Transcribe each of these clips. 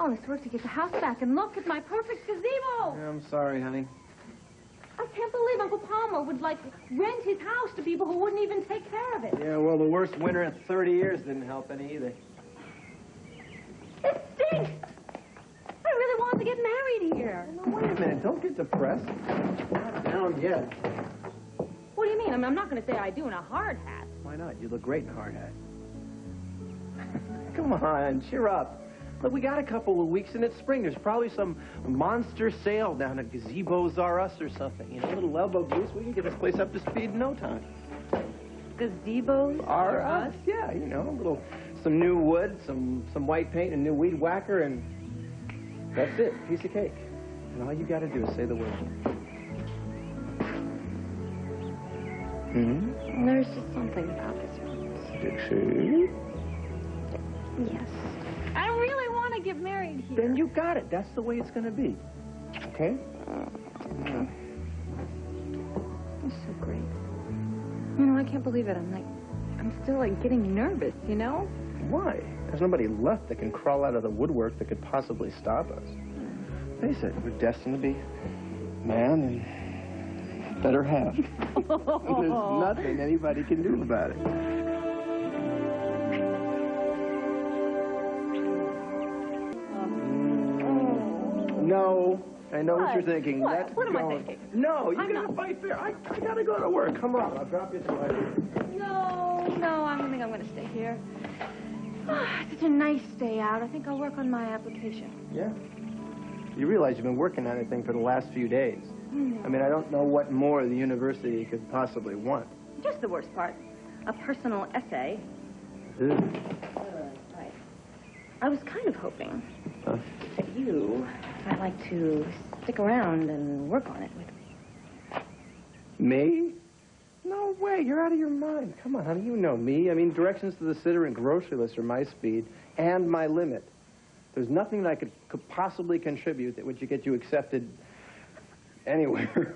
All this work to get the house back, and look at my perfect gazebo. Yeah, I'm sorry, honey. I can't believe Uncle Palmer would, like, rent his house to people who wouldn't even take care of it. Yeah, well, the worst winter in 30 years didn't help any either. It stinks. I really want to get married here. No, wait a minute. Don't get depressed. Not down yet. What do you mean? I'm not going to say I do in a hard hat. Why not? You look great in a hard hat. Come on, cheer up. Look, we got a couple of weeks and it's spring. There's probably some monster sale down at Gazebo's R Us or something. You know, a little elbow grease. We can get this place up to speed in no time. Gazebo's R Us? Yeah, you know, some new wood, some white paint, a new weed whacker, and that's it. Piece of cake. And all you got to do is say the word. Hmm? There's just something about this place. Dixie? Yes. I don't really want to get married here. Then you got it. That's the way it's going to be. Okay? Yeah. It's so great. You know, I can't believe it. I'm still, like, getting nervous, you know? Why? There's nobody left that can crawl out of the woodwork that could possibly stop us. Face it, we're destined to be man and better half. There's nothing anybody can do about it. No, I know what you're thinking. What am I thinking? No, you gotta fight fair. I gotta go to work. Come on, I'll drop you to my room. No, I don't think I'm gonna stay here. It's such a nice day out. I think I'll work on my application. Yeah? You realize you've been working on anything for the last few days. I mean, I don't know what more the university could possibly want. Just the worst part. A personal essay. Right. I was kind of hoping that you might like to stick around and work on it with me. Me? No way, you're out of your mind. Come on, honey, you know me. I mean, directions to the sitter and grocery list are my speed and my limit. There's nothing that I could possibly contribute that would get you accepted anywhere.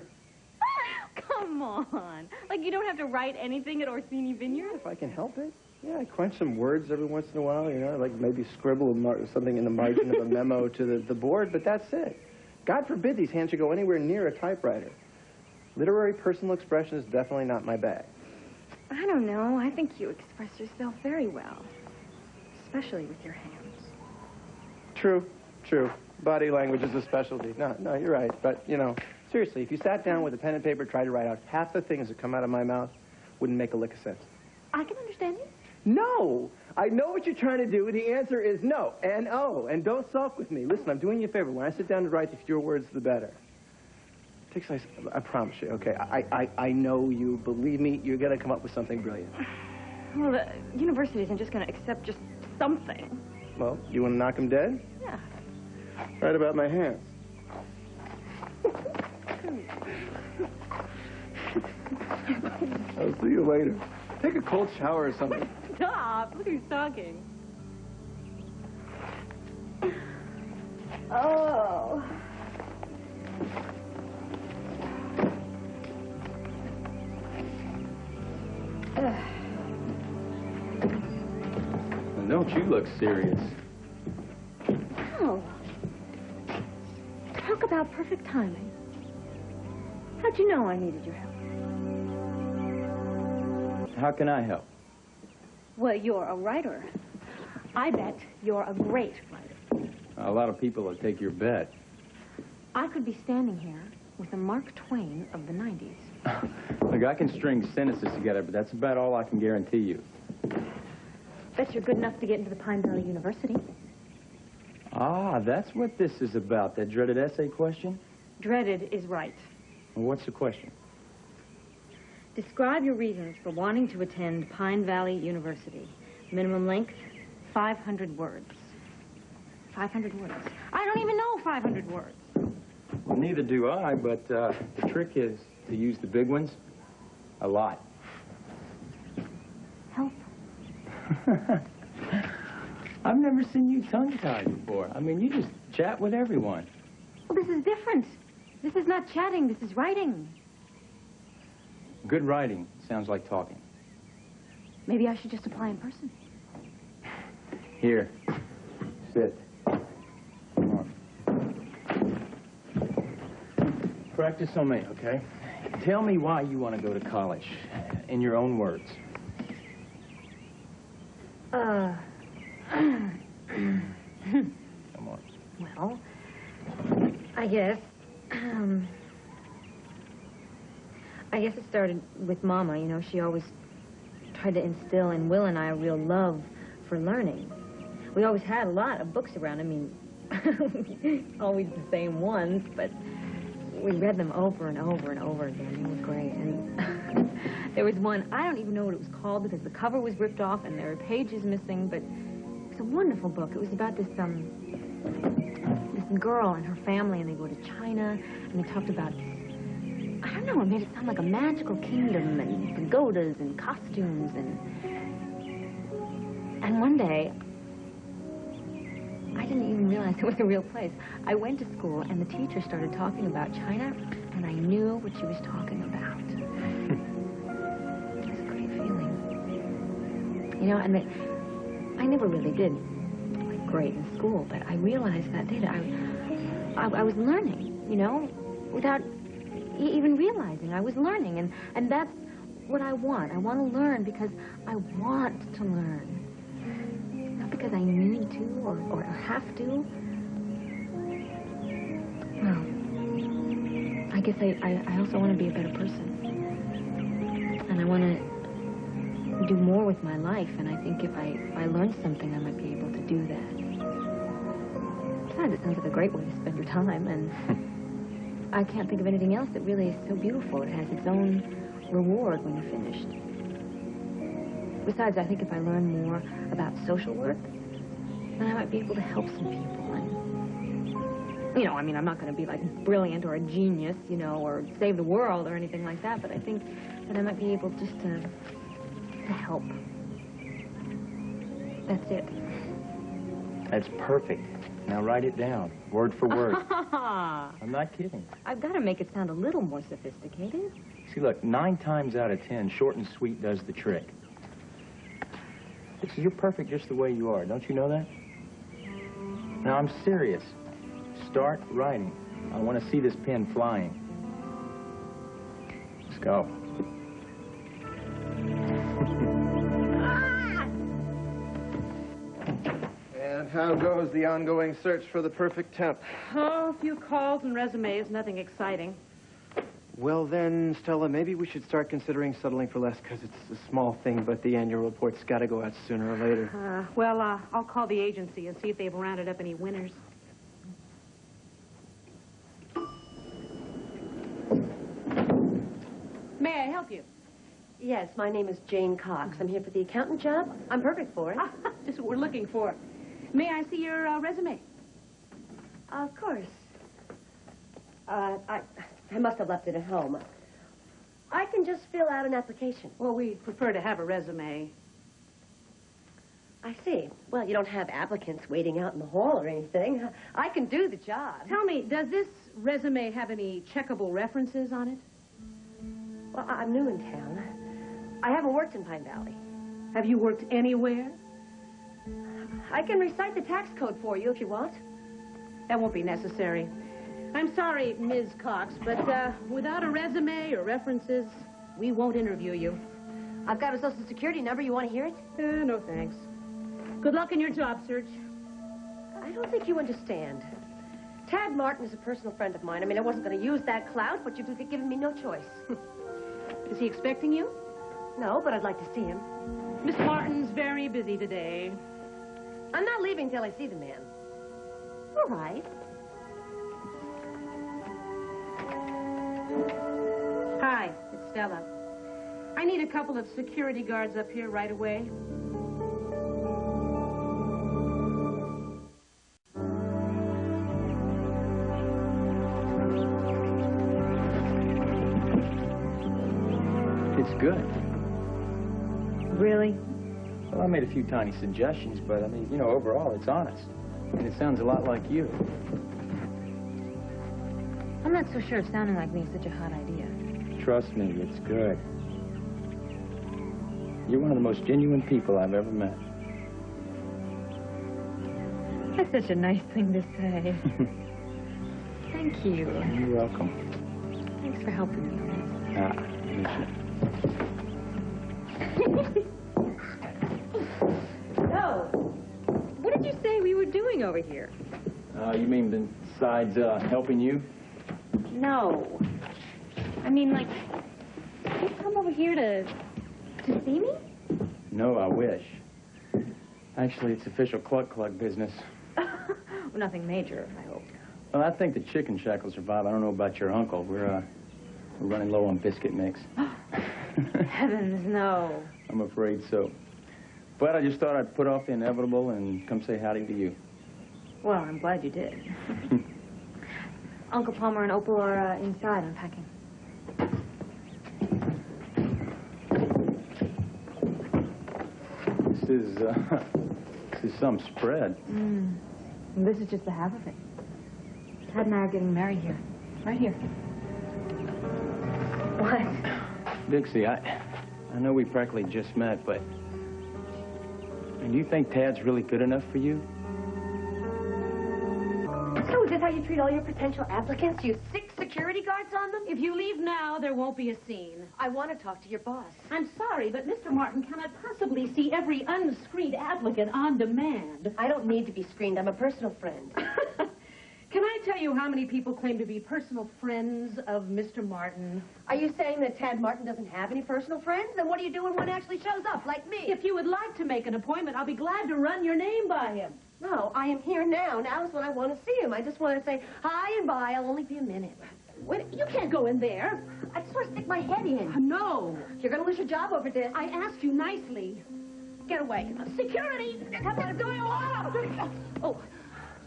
Come on. Like, you don't have to write anything at Orsini Vineyard? If I can help it. Yeah, I crunch some words every once in a while, you know, like maybe scribble something in the margin of a memo to the board, but that's it. God forbid these hands should go anywhere near a typewriter. Literary personal expression is definitely not my bag. I don't know. I think you express yourself very well, especially with your hands. True. Body language is a specialty. No, you're right. But, you know, seriously, if you sat down with a pen and paper and tried to write out half the things that come out of my mouth, wouldn't make a lick of sense. I can understand you. No! I know what you're trying to do. The answer is no. N-O. And don't sulk with me. Listen, I'm doing you a favor. When I sit down to write, the fewer words, the better. Dixie, I promise you, okay? I know you. Believe me, you're going to come up with something brilliant. Well, the university isn't just going to accept just something. Well, you want to knock him dead? Yeah. Right about my hands. I'll see you later. Take a cold shower or something. Stop. Look who's talking. Oh. Don't you look serious? Oh. Talk about perfect timing. How'd you know I needed your help? How can I help? Well, you're a writer. I bet you're a great writer. A lot of people will take your bet. I could be standing here with a Mark Twain of the 90s. Look, I can string sentences together, but that's about all I can guarantee you. Bet you're good enough to get into the Pine Valley University. Ah, that's what this is about, that dreaded essay question? Dreaded is right. Well, what's the question? Describe your reasons for wanting to attend Pine Valley University. Minimum length, 500 words. 500 words. I don't even know 500 words. Well, neither do I, but the trick is to use the big ones a lot. Help. I've never seen you tongue-tied before. I mean, you just chat with everyone. Well, this is different. This is not chatting, this is writing. Good writing sounds like talking. Maybe I should just apply in person. Here, sit. practice on me, okay? Tell me why you want to go to college, in your own words. Come on. Well, I guess it started with Mama. You know, she always tried to instill in Will and I a real love for learning. We always had a lot of books around. I mean, always the same ones, but we read them over and over and over again. It was great. And there was one, I don't even know what it was called because the cover was ripped off and there were pages missing, but it was a wonderful book. It was about this girl and her family, and they go to China, and they talked about, I don't know, it made it sound like a magical kingdom, and pagodas, and costumes, and one day, I didn't even realize it was a real place. I went to school, and the teacher started talking about China, and I knew what she was talking about. It was a great feeling. You know, and I never really did great in school, but I realized that day that I was learning, you know, without even realizing I was learning, and that's what I want. I want to learn because I want to learn, not because I need to or have to. Well, I guess I also want to be a better person, and I want to do more with my life, and I think if I learned something, I might be able to do that. Besides, it sounds like a great way to spend your time, and I can't think of anything else that really is so beautiful. It has its own reward when you're finished. Besides, I think if I learn more about social work, then I might be able to help some people. And, you know, I mean, I'm not going to be like brilliant or a genius, you know, or save the world or anything like that, but I think that I might be able just to help. That's it. That's perfect. Now write it down, word for word. I'm not kidding. I've got to make it sound a little more sophisticated. See, look, 9 times out of 10, short and sweet does the trick. Dixie, you're perfect just the way you are. Don't you know that? Now, I'm serious. Start writing. I want to see this pen flying. Let's go. And how goes the ongoing search for the perfect temp? Oh, a few calls and resumes, nothing exciting. Well then, Stella, maybe we should start considering settling for less, because it's a small thing, but the annual report's got to go out sooner or later. I'll call the agency and see if they've rounded up any winners. May I help you? Yes, my name is Jane Cox. I'm here for the accountant job. I'm perfect for it. Just what we're looking for. May I see your resume? Of course. I must have left it at home. I can just fill out an application. Well, we prefer to have a resume. I see. Well, you don't have applicants waiting out in the hall or anything. I can do the job. Tell me, does this resume have any checkable references on it? Well, I'm new in town. I haven't worked in Pine Valley. Have you worked anywhere? I can recite the tax code for you if you want. That won't be necessary. I'm sorry, Ms. Cox, but without a resume or references, we won't interview you. I've got a social security number. You want to hear it? No, thanks. Good luck in your job search. I don't think you understand. Tad Martin is a personal friend of mine. I mean, I wasn't going to use that clout, but you've given me no choice. Is he expecting you? No, but I'd like to see him. Miss Martin's very busy today. I'm not leaving till I see the man. All right. Hi, it's Stella. I need a couple of security guards up here right away. It's good. Really? Well, I made a few tiny suggestions, but, I mean, you know, overall, it's honest. And it sounds a lot like you. I'm not so sure sounding like me is such a hot idea. Trust me, it's good. You're one of the most genuine people I've ever met. That's such a nice thing to say. Thank you. You're welcome. Thanks for helping me. So, what did you say we were doing over here? You mean besides helping you? No. I mean, like, did you come over here to see me? No, I wish. Actually, it's official cluck-cluck business. Well, nothing major, I hope. Well, I think the chicken shack will survive. I don't know about your uncle. We're running low on biscuit mix. Heavens, no. I'm afraid so. But I just thought I'd put off the inevitable and come say howdy to you. Well, I'm glad you did. Uncle Palmer and Opal are inside unpacking. This is some spread. And this is just the half of it. Tad and I are getting married here. Right here. What? Dixie, I know we practically just met, but... And do you think Tad's really good enough for you? So is this how you treat all your potential applicants? You 6 security guards on them? If you leave now, there won't be a scene. I want to talk to your boss. I'm sorry, but Mr. Martin cannot possibly see every unscreened applicant on demand. I don't need to be screened. I'm a personal friend. Can I tell you how many people claim to be personal friends of Mr. Martin? Are you saying that Tad Martin doesn't have any personal friends? Then what do you do when one actually shows up, like me? If you would like to make an appointment, I'll be glad to run your name by him. No, I am here now. Now is when I want to see him. I just want to say hi and bye. I'll only be a minute. Wait, you can't go in there. I just want to stick my head in. No. You're going to lose your job over this. I asked you nicely. Get away. Security! Come on, going on. Oh,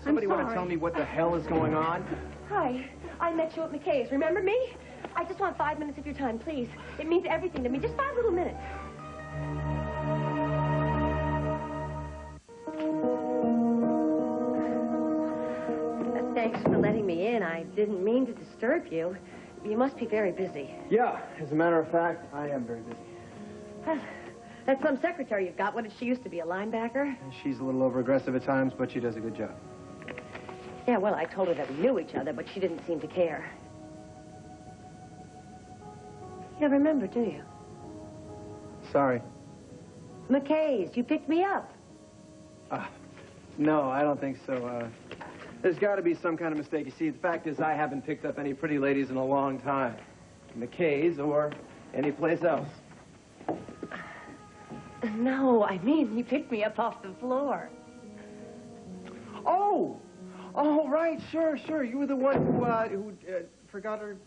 Somebody I'm want to sorry. tell me what the hell is going on? Hi. I met you at McKay's. Remember me? I just want 5 minutes of your time, please. It means everything to me. Just 5 little minutes. Thanks for letting me in. I didn't mean to disturb you. You must be very busy. Yeah, as a matter of fact, I am very busy. That's some secretary you've got. What did she used to be, a linebacker? She's a little over-aggressive at times, but she does a good job. Yeah, well, I told her that we knew each other, but she didn't seem to care. You don't remember, do you? Sorry. McKay's. You picked me up. No, I don't think so. There's got to be some kind of mistake. You see, the fact is I haven't picked up any pretty ladies in a long time. McKay's or any place else. No, I mean, you picked me up off the floor. Oh! Oh, right, sure. You were the one who forgot her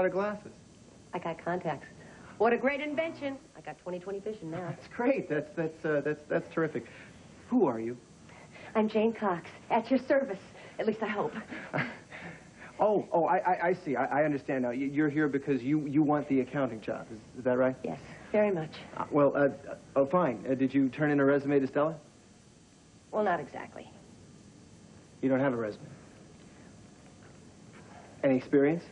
glasses. I got contacts. What a great invention. I got 20/20 vision now. That's great. That's terrific. Who are you? I'm Jane Cox, at your service. At least I hope. I see. I understand now. You're here because you want the accounting job. Is that right? Yes, very much. Fine. Did you turn in a resume to Stella? Well, not exactly. You don't have a resume. Any experience?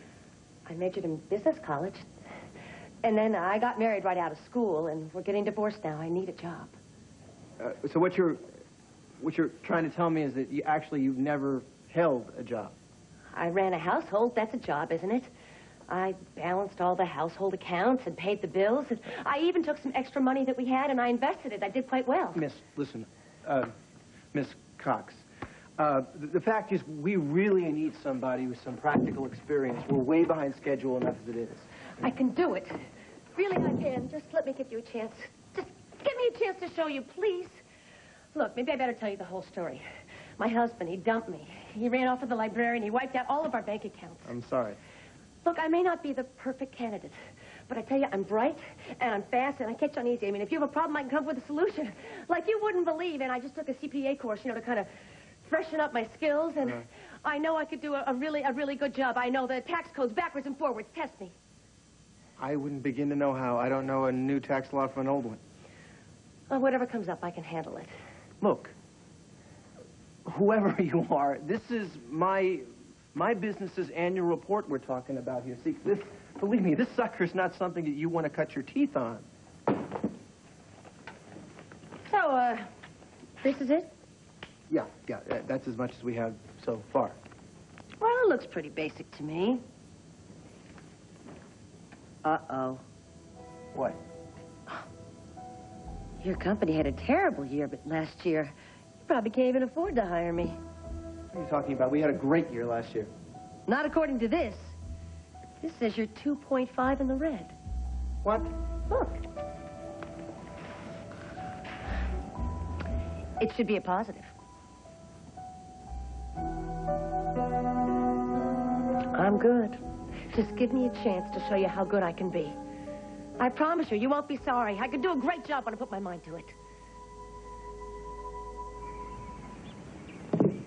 I majored in business college. And then I got married right out of school, and we're getting divorced now. I need a job. So what you're trying to tell me is that you've never held a job. I ran a household. That's a job, isn't it? I balanced all the household accounts and paid the bills. And I even took some extra money that we had, and I invested it. I did quite well. Miss Cox, the fact is we really need somebody with some practical experience. We're way behind schedule enough as it is. I can do it. Really, I can. Just let me give you a chance. Just give me a chance to show you, please. Look, maybe I better tell you the whole story. My husband, he dumped me. He ran off with the librarian. He wiped out all of our bank accounts. I'm sorry. Look, I may not be the perfect candidate, but I tell you, I'm bright, and I'm fast, and I catch on easy. I mean, if you have a problem, I can come up with a solution. Like you wouldn't believe, and I just took a CPA course, to kind of freshen up my skills, and I know I could do a really good job. I know the tax codes backwards and forwards. Test me. I wouldn't begin to know how. I don't know a new tax law from an old one. Well, whatever comes up, I can handle it. Look, whoever you are, this is my business's annual report we're talking about here. See, believe me, this sucker's not something that you want to cut your teeth on. So, this is it? Yeah, that's as much as we have so far. Well, it looks pretty basic to me. Uh-oh. What? Your company had a terrible year, but last year, you probably can't even afford to hire me. What are you talking about? We had a great year last year. Not according to this. This says you're 2.5 in the red. What? Look. It should be a positive. I'm good. Just give me a chance to show you how good I can be. I promise you, you won't be sorry. I could do a great job when I put my mind to it.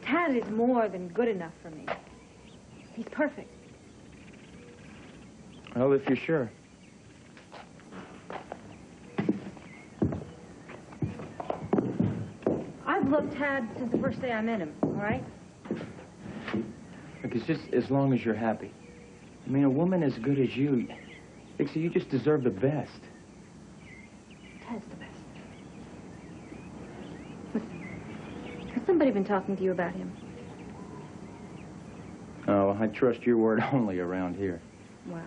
Tad is more than good enough for me. He's perfect. Well, if you're sure. I've loved Tad since the first day I met him, all right? Look, it's just as long as you're happy. I mean, a woman as good as you, Dixie, you just deserve the best. Tad's the best. Listen, has somebody been talking to you about him? Oh, I trust your word only around here. Well,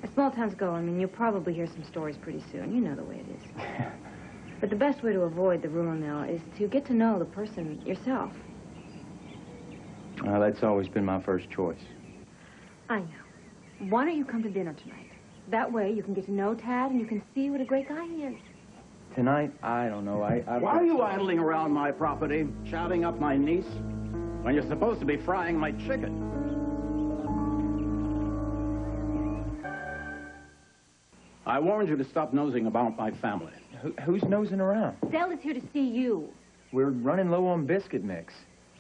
as small towns go, I mean, you'll probably hear some stories pretty soon. You know the way it is. But the best way to avoid the rumor mill is to get to know the person yourself. That's always been my first choice. I know. Why don't you come to dinner tonight? That way you can get to know Tad and you can see what a great guy he is. Tonight, I don't know. Why are you idling around my property, shouting up my niece, when you're supposed to be frying my chicken? I warned you to stop nosing about my family. Who's nosing around? Dell is here to see you. We're running low on biscuit mix.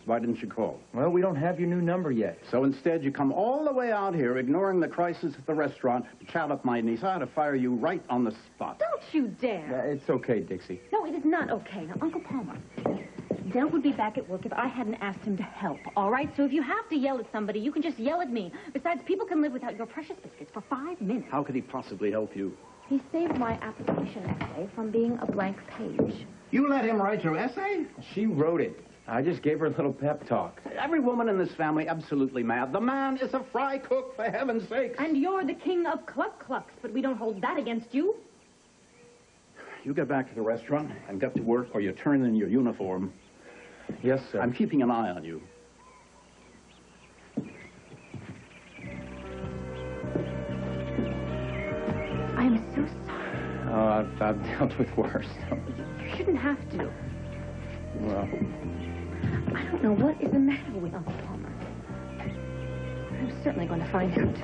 Why didn't you call? Well, we don't have your new number yet. So instead, you come all the way out here, ignoring the crisis at the restaurant, to chat up my niece. I ought to fire you right on the spot. Don't you dare. It's okay, Dixie. No, it is not okay. Now, Uncle Palmer, Dell would be back at work if I hadn't asked him to help, all right? So if you have to yell at somebody, you can just yell at me. Besides, people can live without your precious biscuits for 5 minutes. How could he possibly help you? He saved my application essay from being a blank page. You let him write your essay? She wrote it. I just gave her a little pep talk. Every woman in this family absolutely mad. The man is a fry cook, for heaven's sakes. And you're the king of cluck-clucks, but we don't hold that against you. You get back to the restaurant and get to work, or you turn in your uniform. Yes, sir. I'm keeping an eye on you. I am so sorry. Oh, I've dealt with worse. You shouldn't have to. Well, I don't know what is the matter with Uncle Palmer. I'm certainly going to find out.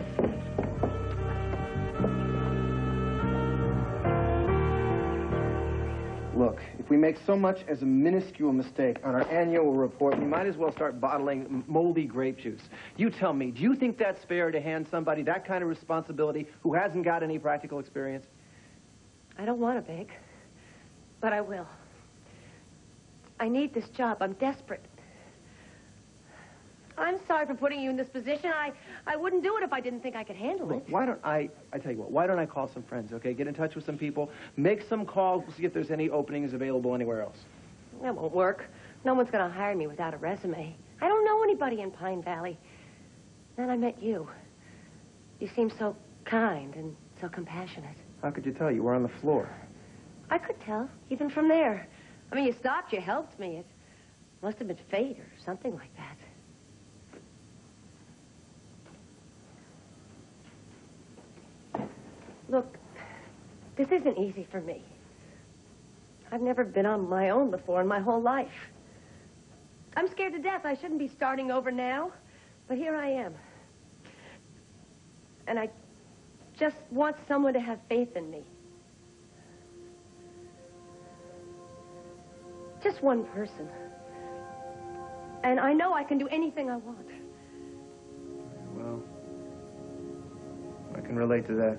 Look, if we make so much as a minuscule mistake on our annual report, we might as well start bottling moldy grape juice. You tell me, do you think that's fair to hand somebody that kind of responsibility who hasn't got any practical experience? I don't want to beg, but I will. I need this job. I'm desperate. I'm sorry for putting you in this position. I wouldn't do it if I didn't think I could handle it. Look, why don't I tell you what, why don't I call some friends, okay? Get in touch with some people, make some calls, see if there's any openings available anywhere else. That won't work. No one's going to hire me without a resume. I don't know anybody in Pine Valley. Then I met you. You seem so kind and so compassionate. How could you tell? You were on the floor. I could tell, even from there. I mean, you stopped, you helped me. It must have been fate or something like that. Look, this isn't easy for me. I've never been on my own before in my whole life. I'm scared to death. I shouldn't be starting over now, but here I am. And I just want someone to have faith in me. Just one person. And I know I can do anything I want. Well, I can relate to that.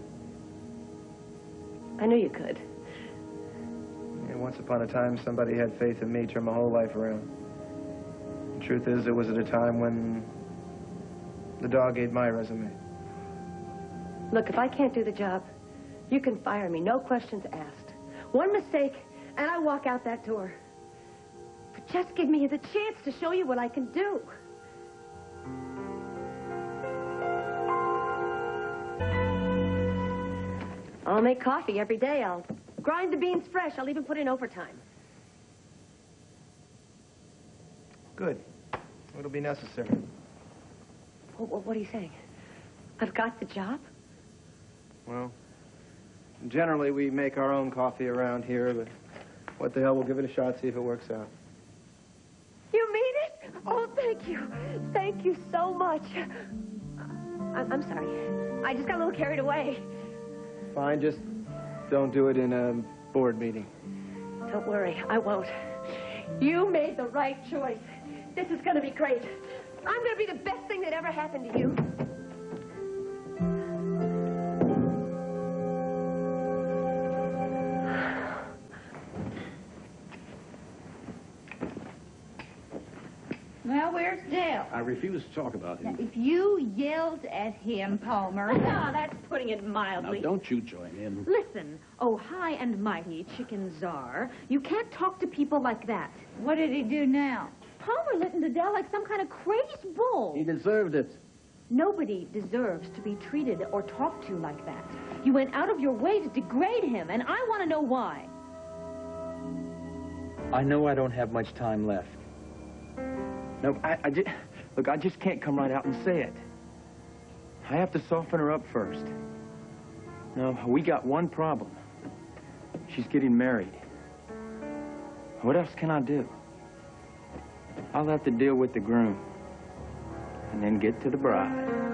I knew you could. Yeah, once upon a time, somebody had faith in me, turned my whole life around. The truth is, it was at a time when the dog ate my resume. Look, if I can't do the job, you can fire me. No questions asked. One mistake, and I walk out that door. But just give me the chance to show you what I can do. I'll make coffee every day. I'll grind the beans fresh. I'll even put in overtime. Good. It'll be necessary. What are you saying? I've got the job? Well, generally we make our own coffee around here, but what the hell, we'll give it a shot, see if it works out. You mean it? Oh, thank you. Thank you so much. I'm sorry. I just got a little carried away. Fine, just don't do it in a board meeting. Don't worry, I won't. You made the right choice. This is going to be great. I'm going to be the best thing that ever happened to you. Well, where's Dale? I refuse to talk about him. Now, if you yelled at him, Palmer... No, that's putting it Now, mildly. don't you join in. Listen, oh high and mighty chicken czar, you can't talk to people like that. What did he do now? Palmer listened to Dell like some kind of crazy bull. He deserved it. Nobody deserves to be treated or talked to like that. You went out of your way to degrade him, and I want to know why. I know I don't have much time left. No, look, I just can't come right out and say it. I have to soften her up first. No, we got one problem. She's getting married. What else can I do? I'll have to deal with the groom and then get to the bride.